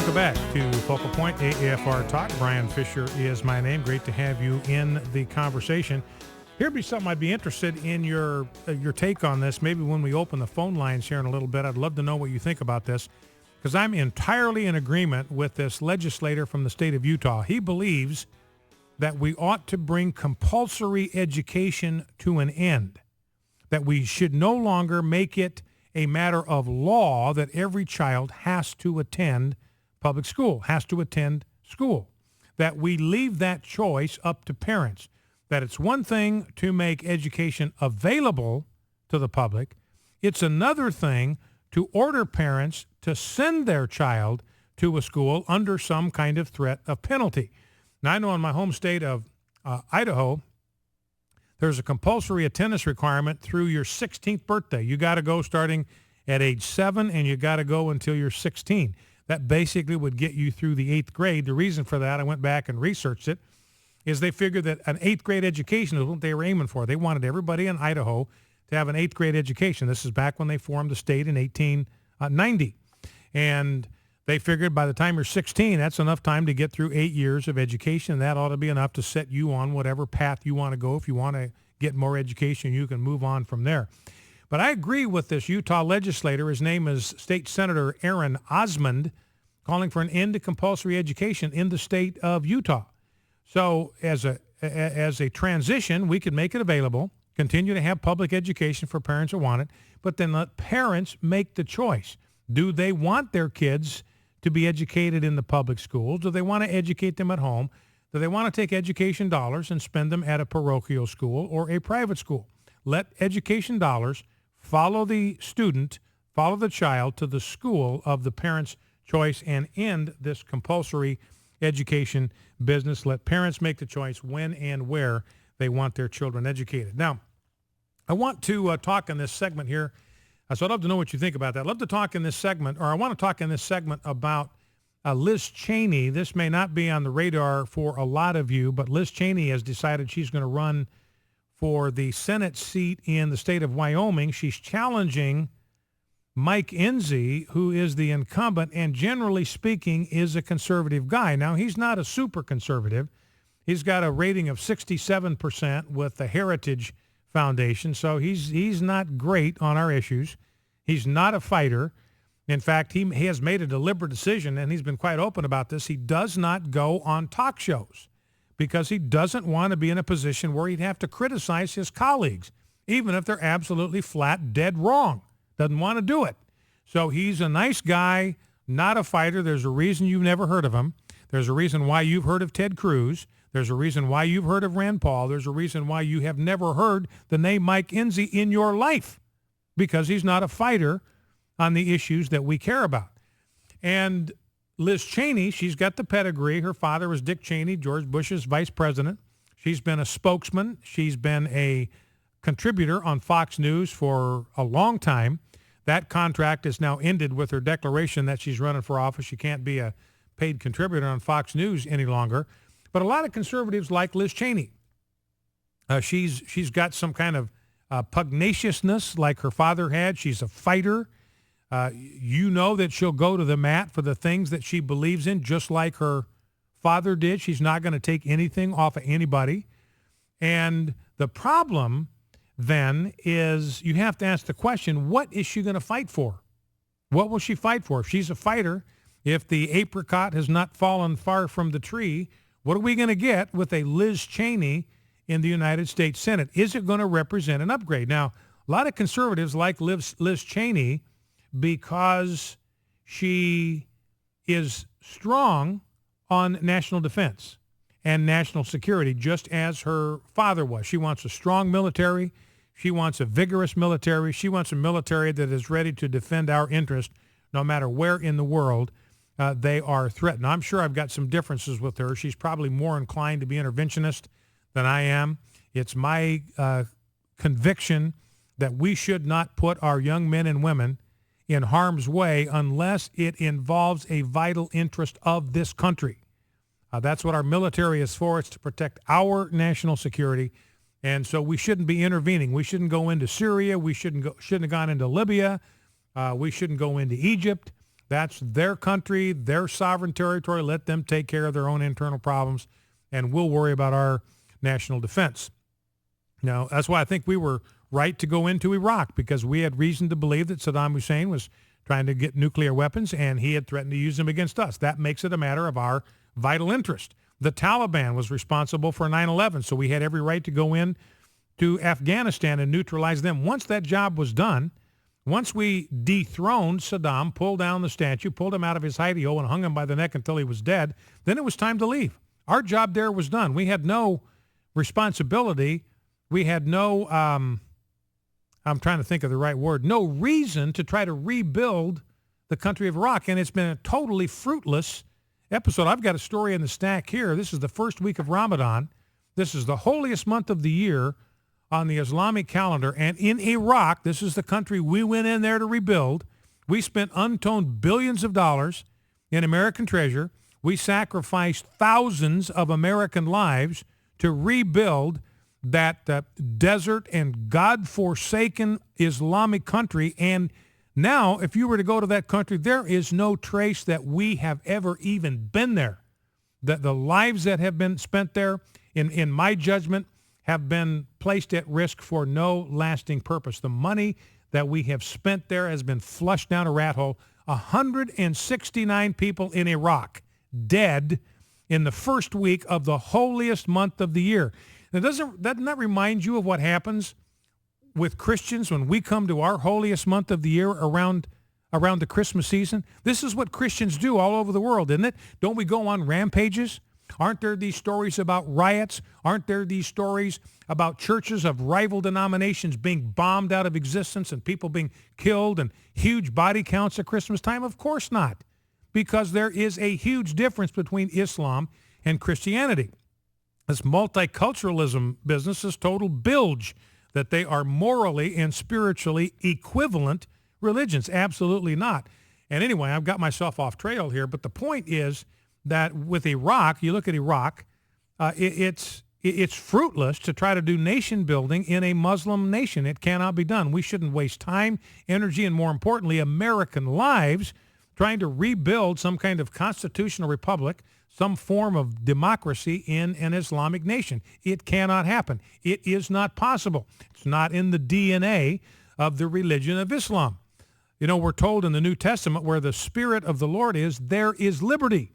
Welcome back to Focal Point AFR Talk. Brian Fisher is my name. Great to have you in the conversation. Here'd be something I'd be interested in your take on this. Maybe when we open the phone lines here in a little bit, I'd love to know what you think about this, because I'm entirely in agreement with this legislator from the state of Utah. He believes that we ought to bring compulsory education to an end, that we should no longer make it a matter of law that every child has to attend public school, has to attend school, that we leave that choice up to parents, that it's one thing to make education available to the public. It's another thing to order parents to send their child to a school under some kind of threat of penalty. Now, I know in my home state of Idaho, there's a compulsory attendance requirement through your 16th birthday. You got to go starting at age 7, and you got to go until you're 16. That basically would get you through the 8th grade. The reason for that, I went back and researched it, is they figured that an 8th grade education is what they were aiming for. They wanted everybody in Idaho to have an 8th grade education. This is back when they formed the state in 1890. And they figured by the time you're 16, that's enough time to get through 8 years of education. That ought to be enough to set you on whatever path you want to go. If you want to get more education, you can move on from there. But I agree with this Utah legislator. His name is State Senator Aaron Osmond, calling for an end to compulsory education in the state of Utah. So as a transition, we could make it available, continue to have public education for parents who want it, but then let parents make the choice. Do they want their kids to be educated in the public schools? Do they want to educate them at home? Do they want to take education dollars and spend them at a parochial school or a private school? Let education dollars follow the student, follow the child to the school of the parent's choice, and end this compulsory education business. Let parents make the choice when and where they want their children educated. Now, I want to talk in this segment here. So I'd love to know what you think about that. I'd love to talk in this segment, or I want to talk in this segment about Liz Cheney. This may not be on the radar for a lot of you, but Liz Cheney has decided she's going to run for the Senate seat in the state of Wyoming. She's challenging Mike Enzi, who is the incumbent and generally speaking is a conservative guy. Now, he's not a super conservative. He's got a rating of 67% with the Heritage Foundation, so he's not great on our issues. He's not a fighter. In fact, he has made a deliberate decision, and he's been quite open about this. He does not go on talk shows because he doesn't want to be in a position where he'd have to criticize his colleagues, even if they're absolutely flat dead wrong. Doesn't want to do it. So he's a nice guy, not a fighter. There's a reason you've never heard of him. There's a reason why you've heard of Ted Cruz. There's a reason why you've heard of Rand Paul. There's a reason why you have never heard the name Mike Enzi in your life, because he's not a fighter on the issues that we care about. And Liz Cheney, she's got the pedigree. Her father was Dick Cheney, George Bush's vice president. She's been a spokesman. She's been a contributor on Fox News for a long time. That contract is now ended with her declaration that she's running for office. She can't be a paid contributor on Fox News any longer. But a lot of conservatives like Liz Cheney. She's got some kind of pugnaciousness like her father had. She's a fighter. You know that she'll go to the mat for the things that she believes in, just like her father did. She's not going to take anything off of anybody. And the problem then is you have to ask the question, what is she going to fight for? What will she fight for? If she's a fighter, if the apricot has not fallen far from the tree, what are we going to get with a Liz Cheney in the United States Senate? Is it going to represent an upgrade? Now, a lot of conservatives like Liz Cheney because she is strong on national defense and national security, just as her father was. She wants a strong military. She wants a vigorous military. She wants a military that is ready to defend our interest no matter where in the world they are threatened. Now, I'm sure I've got some differences with her. She's probably more inclined to be interventionist than I am. It's my conviction that we should not put our young men and women in harm's way unless it involves a vital interest of this country. That's what our military is for. It's to protect our national security. And so we shouldn't be intervening. We shouldn't go into Syria. We shouldn't have gone into Libya. We shouldn't go into Egypt. That's their country, their sovereign territory. Let them take care of their own internal problems, and we'll worry about our national defense. Now, that's why I think we were right to go into Iraq, because we had reason to believe that Saddam Hussein was trying to get nuclear weapons, and he had threatened to use them against us. That makes it a matter of our vital interest. The Taliban was responsible for 9/11, so we had every right to go in to Afghanistan and neutralize them. Once that job was done, once we dethroned Saddam, pulled down the statue, pulled him out of his hidey-hole and hung him by the neck until he was dead, then it was time to leave. Our job there was done. We had no responsibility. We had no, I'm trying to think of the right word, no reason to try to rebuild the country of Iraq. And it's been a totally fruitless episode. I've got a story in the stack here. This is the first week of Ramadan. This is the holiest month of the year on the Islamic calendar. And in Iraq, this is the country we went in there to rebuild. We spent untold billions of dollars in American treasure. We sacrificed thousands of American lives to rebuild that desert and God-forsaken Islamic country. And now, if you were to go to that country, there is no trace that we have ever even been there. The lives that have been spent there, in my judgment, have been placed at risk for no lasting purpose. The money that we have spent there has been flushed down a rat hole. 169 people in Iraq dead in the first week of the holiest month of the year. Now, doesn't that remind you of what happens with Christians when we come to our holiest month of the year around the Christmas season? This is what Christians do all over the world, isn't it? Don't we go on rampages? Aren't there these stories about riots? Aren't there these stories about churches of rival denominations being bombed out of existence and people being killed and huge body counts at Christmas time? Of course not, because there is a huge difference between Islam and Christianity. This multiculturalism business is total bilge, that they are morally and spiritually equivalent religions. Absolutely not. And anyway, I've got myself off trail here, but the point is that with Iraq, you look at Iraq, it's fruitless to try to do nation building in a Muslim nation. It cannot be done. We shouldn't waste time, energy, and more importantly, American lives trying to rebuild some kind of constitutional republic, some form of democracy in an Islamic nation. It cannot happen. It is not possible. It's not in the DNA of the religion of Islam. You know, we're told in the New Testament, where the Spirit of the Lord is, there is liberty.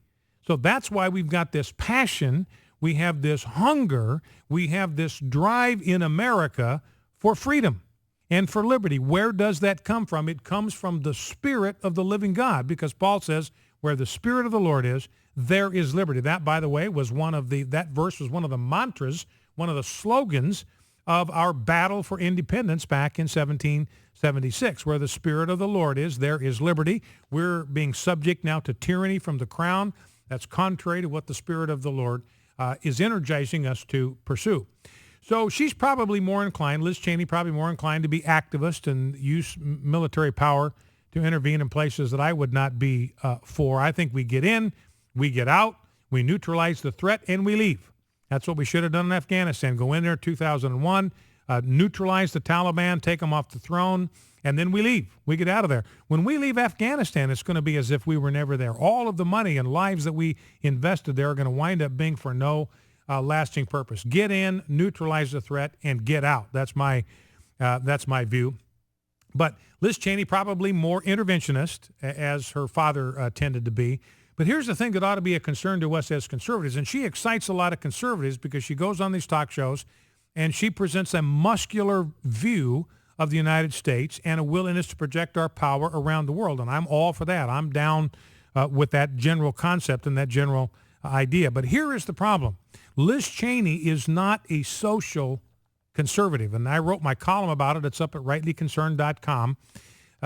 So that's why we've got this passion, we have this hunger, we have this drive in America for freedom and for liberty. Where does that come from? It comes from the Spirit of the living God, because Paul says, where the Spirit of the Lord is, there is liberty. That, by the way, was that verse was one of the mantras, one of the slogans of our battle for independence back in 1776. Where the Spirit of the Lord is, there is liberty. We're being subject now to tyranny from the crown. That's contrary to what the Spirit of the Lord is energizing us to pursue. So she's probably more inclined, Liz Cheney probably more inclined to be activist and use military power to intervene in places that I would not be for. I think we get in, we get out, we neutralize the threat, and we leave. That's what we should have done in Afghanistan. Go in there 2001, neutralize the Taliban, take them off the throne, and then we leave. We get out of there. When we leave Afghanistan, it's going to be as if we were never there. All of the money and lives that we invested there are going to wind up being for no lasting purpose. Get in, neutralize the threat, and get out. That's my view. But Liz Cheney probably more interventionist, as her father tended to be. But here's the thing that ought to be a concern to us as conservatives, and she excites a lot of conservatives because she goes on these talk shows and she presents a muscular view of the United States and a willingness to project our power around the world. And I'm all for that. I'm down with that general concept and that general idea. But here is the problem. Liz Cheney is not a social conservative. And I wrote my column about it. It's up at rightlyconcerned.com.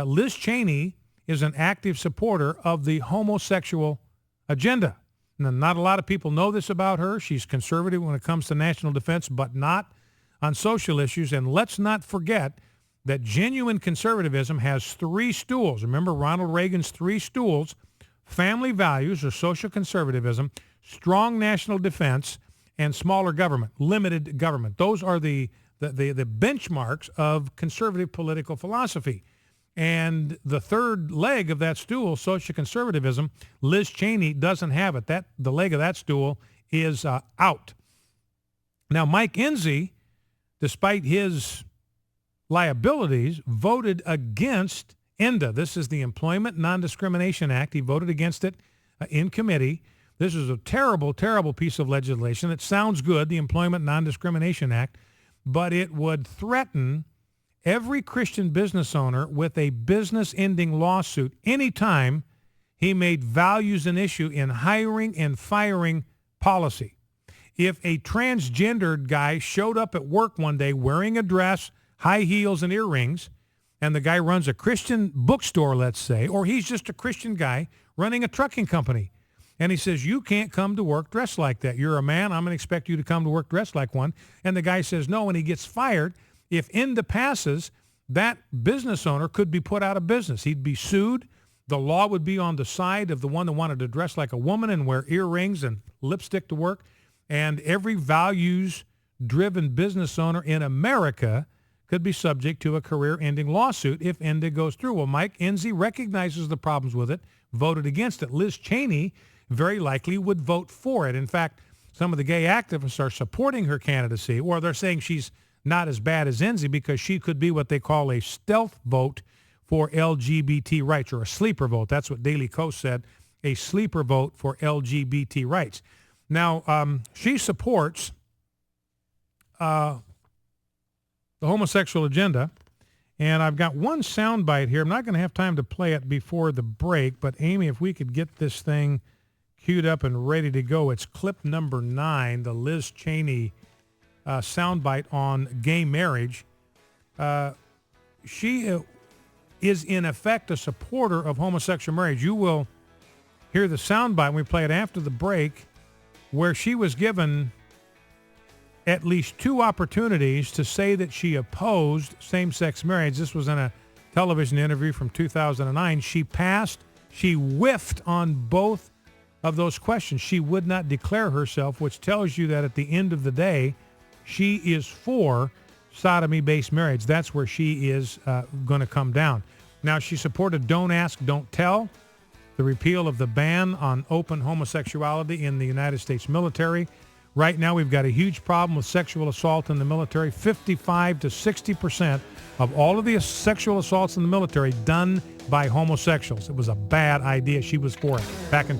Liz Cheney is an active supporter of the homosexual agenda. Now, not a lot of people know this about her. She's conservative when it comes to national defense, but not on social issues. And let's not forget that genuine conservatism has three stools. Remember Ronald Reagan's three stools: family values or social conservatism, strong national defense, and smaller government, limited government. Those are the benchmarks of conservative political philosophy. And the third leg of that stool, social conservatism, Liz Cheney doesn't have it. The leg of that stool is out. Now, Mike Enzi, despite his liabilities, voted against ENDA. This is the Employment Non-Discrimination Act. He voted against it in committee. This is a terrible, terrible piece of legislation. It sounds good, the Employment Non-Discrimination Act, but it would threaten every Christian business owner with a business-ending lawsuit anytime he made values an issue in hiring and firing policy. If a transgendered guy showed up at work one day wearing a dress, high heels, and earrings, and the guy runs a Christian bookstore, let's say, or he's just a Christian guy running a trucking company, and he says, you can't come to work dressed like that. You're a man. I'm going to expect you to come to work dressed like one. And the guy says no, and he gets fired. If ENDA passes, that business owner could be put out of business. He'd be sued. The law would be on the side of the one that wanted to dress like a woman and wear earrings and lipstick to work. And every values-driven business owner in America could be subject to a career-ending lawsuit if ENDA goes through. Well, Mike Enzi recognizes the problems with it, voted against it. Liz Cheney very likely would vote for it. In fact, some of the gay activists are supporting her candidacy, or they're saying she's not as bad as Enzi because she could be what they call a stealth vote for LGBT rights, or a sleeper vote. That's what Daily Kos said, a sleeper vote for LGBT rights. Now, she supports the homosexual agenda, and I've got one soundbite here. I'm not going to have time to play it before the break, but Amy, if we could get this thing queued up and ready to go. It's clip number 9, the Liz Cheney soundbite on gay marriage. She is, in effect, a supporter of homosexual marriage. You will hear the soundbite when we play it after the break, where she was given at least 2 opportunities to say that she opposed same-sex marriage. This was in a television interview from 2009. She passed. She whiffed on both of those questions. She would not declare herself, which tells you that at the end of the day, she is for sodomy-based marriage. That's where she is going to come down. Now, she supported Don't Ask, Don't Tell, the repeal of the ban on open homosexuality in the United States military. Right now, we've got a huge problem with sexual assault in the military. 55 to 60% of all of the sexual assaults in the military done by homosexuals. It was a bad idea. She was for it back in